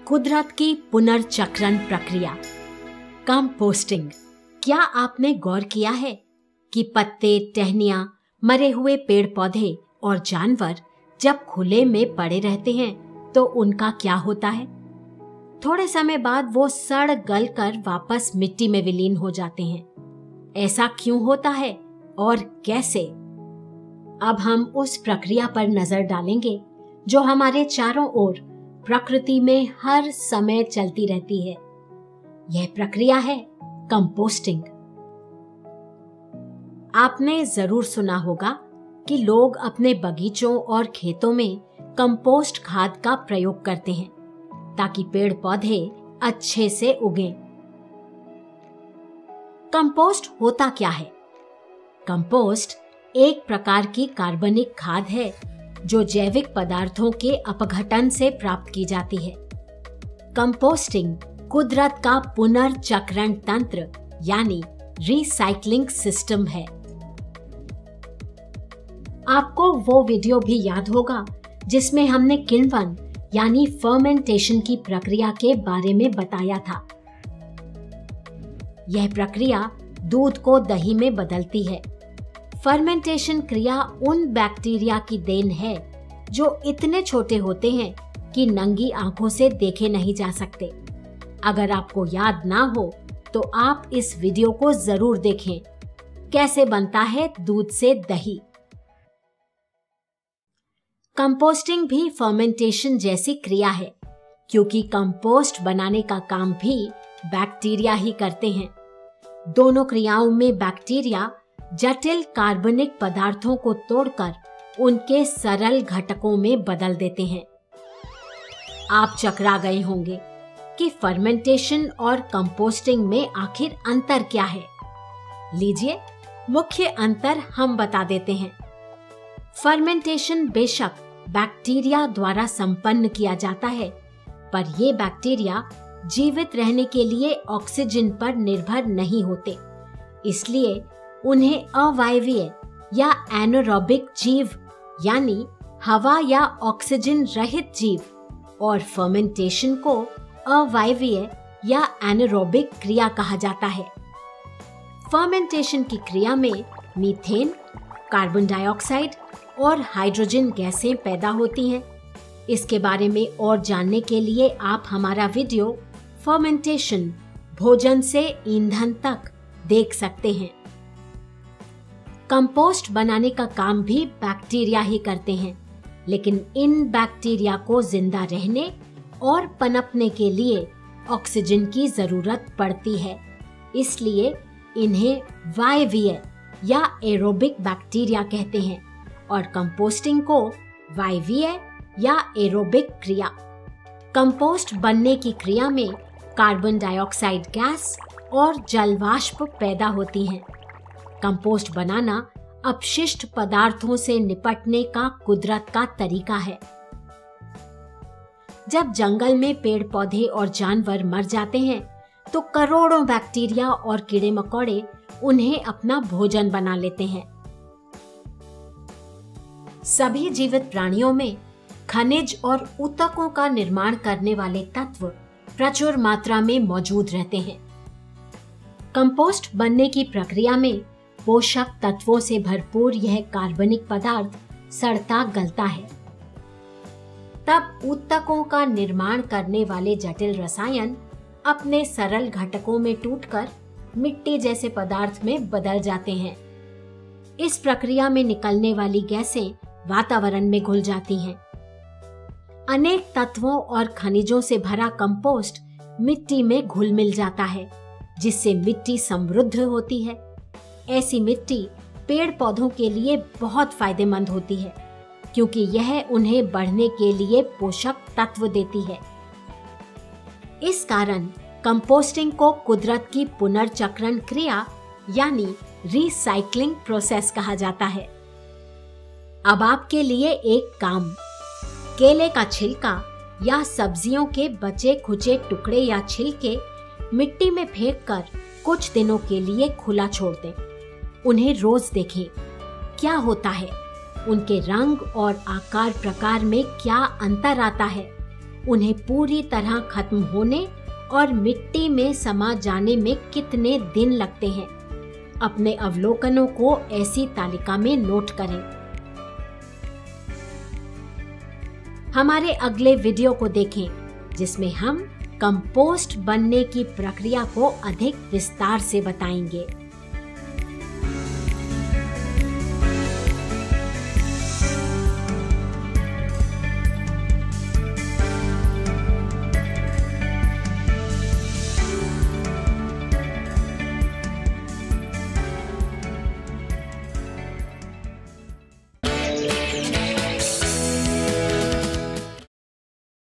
कुदरत की पुनर्चक्रण प्रक्रिया कंपोस्टिंग। क्या आपने गौर किया है कि पत्ते, टहनियां, मरे हुए पेड़ पौधे और जानवर जब खुले में पड़े रहते हैं तो उनका क्या होता है? थोड़े समय बाद वो सड़ गल कर वापस मिट्टी में विलीन हो जाते हैं। ऐसा क्यों होता है और कैसे? अब हम उस प्रक्रिया पर नजर डालेंगे जो हमारे चारों ओर प्रकृति में हर समय चलती रहती है। यह प्रक्रिया है कंपोस्टिंग। आपने जरूर सुना होगा कि लोग अपने बगीचों और खेतों में कंपोस्ट खाद का प्रयोग करते हैं ताकि पेड़ पौधे अच्छे से उगें। कंपोस्ट होता क्या है? कंपोस्ट एक प्रकार की कार्बनिक खाद है जो जैविक पदार्थों के अपघटन से प्राप्त की जाती है। कंपोस्टिंग कुदरत का पुनर्चक्रण तंत्र यानी रिसाइकलिंग सिस्टम है। आपको वो वीडियो भी याद होगा जिसमें हमने किण्वन यानी फर्मेंटेशन की प्रक्रिया के बारे में बताया था। यह प्रक्रिया दूध को दही में बदलती है। फर्मेंटेशन क्रिया उन बैक्टीरिया की देन है जो इतने छोटे होते हैं कि नंगी आंखों से देखे नहीं जा सकते। अगर आपको याद ना हो तो आप इस वीडियो को जरूर देखें। कैसे बनता है दूध से दही। कंपोस्टिंग भी फर्मेंटेशन जैसी क्रिया है क्योंकि कंपोस्ट बनाने का काम भी बैक्टीरिया ही करते हैं। दोनों क्रियाओं में बैक्टीरिया जटिल कार्बनिक पदार्थों को तोड़कर उनके सरल घटकों में बदल देते हैं। आप चकरा गए होंगे कि फर्मेंटेशन और कंपोस्टिंग में आखिर अंतर क्या है। लीजिए, मुख्य अंतर हम बता देते हैं। फर्मेंटेशन बेशक बैक्टीरिया द्वारा संपन्न किया जाता है, पर ये बैक्टीरिया जीवित रहने के लिए ऑक्सीजन पर निर्भर नहीं होते, इसलिए उन्हें अवायवीय या एनारोबिक जीव यानी हवा या ऑक्सीजन रहित जीव और फर्मेंटेशन को अवायवीय या एनारोबिक क्रिया कहा जाता है। फर्मेंटेशन की क्रिया में मीथेन, कार्बन डाइऑक्साइड और हाइड्रोजन गैसें पैदा होती हैं। इसके बारे में और जानने के लिए आप हमारा वीडियो फर्मेंटेशन भोजन से ईंधन तक देख सकते हैं। कंपोस्ट बनाने का काम भी बैक्टीरिया ही करते हैं, लेकिन इन बैक्टीरिया को जिंदा रहने और पनपने के लिए ऑक्सीजन की जरूरत पड़ती है, इसलिए इन्हें वायवीय या एरोबिक बैक्टीरिया कहते हैं और कंपोस्टिंग को वायवीय या एरोबिक क्रिया। कंपोस्ट बनने की क्रिया में कार्बन डाइऑक्साइड गैस और जलवाष्प पैदा होती हैं। कंपोस्ट बनाना अपशिष्ट पदार्थों से निपटने का कुदरत का तरीका है। जब जंगल में पेड़ पौधे और जानवर मर जाते हैं तो करोड़ों बैक्टीरिया और कीड़े मकोड़े उन्हें अपना भोजन बना लेते हैं। सभी जीवित प्राणियों में खनिज और ऊतकों का निर्माण करने वाले तत्व प्रचुर मात्रा में मौजूद रहते हैं। कंपोस्ट बनने की प्रक्रिया में पोषक तत्वों से भरपूर यह कार्बनिक पदार्थ सड़ता गलता है। तब ऊतकों का निर्माण करने वाले जटिल रसायन अपने सरल घटकों में टूटकर मिट्टी जैसे पदार्थ में बदल जाते हैं। इस प्रक्रिया में निकलने वाली गैसें वातावरण में घुल जाती हैं। अनेक तत्वों और खनिजों से भरा कंपोस्ट मिट्टी में घुल मिल जाता है, जिससे मिट्टी समृद्ध होती है। ऐसी मिट्टी पेड़ पौधों के लिए बहुत फायदेमंद होती है क्योंकि यह उन्हें बढ़ने के लिए पोषक तत्व देती है। इस कारण कंपोस्टिंग को कुदरत की पुनर्चक्रण क्रिया यानी रिसाइकलिंग प्रोसेस कहा जाता है। अब आपके लिए एक काम, केले का छिलका या सब्जियों के बचे खुचे टुकड़े या छिलके मिट्टी में फेंककर कुछ दिनों के लिए खुला छोड़ दें। उन्हें रोज देखें, क्या होता है, उनके रंग और आकार प्रकार में क्या अंतर आता है। उन्हें पूरी तरह खत्म होने और मिट्टी में समा जाने में कितने दिन लगते हैं। अपने अवलोकनों को ऐसी तालिका में नोट करें। हमारे अगले वीडियो को देखें, जिसमें हम कंपोस्ट बनने की प्रक्रिया को अधिक विस्तार से बताएंगे।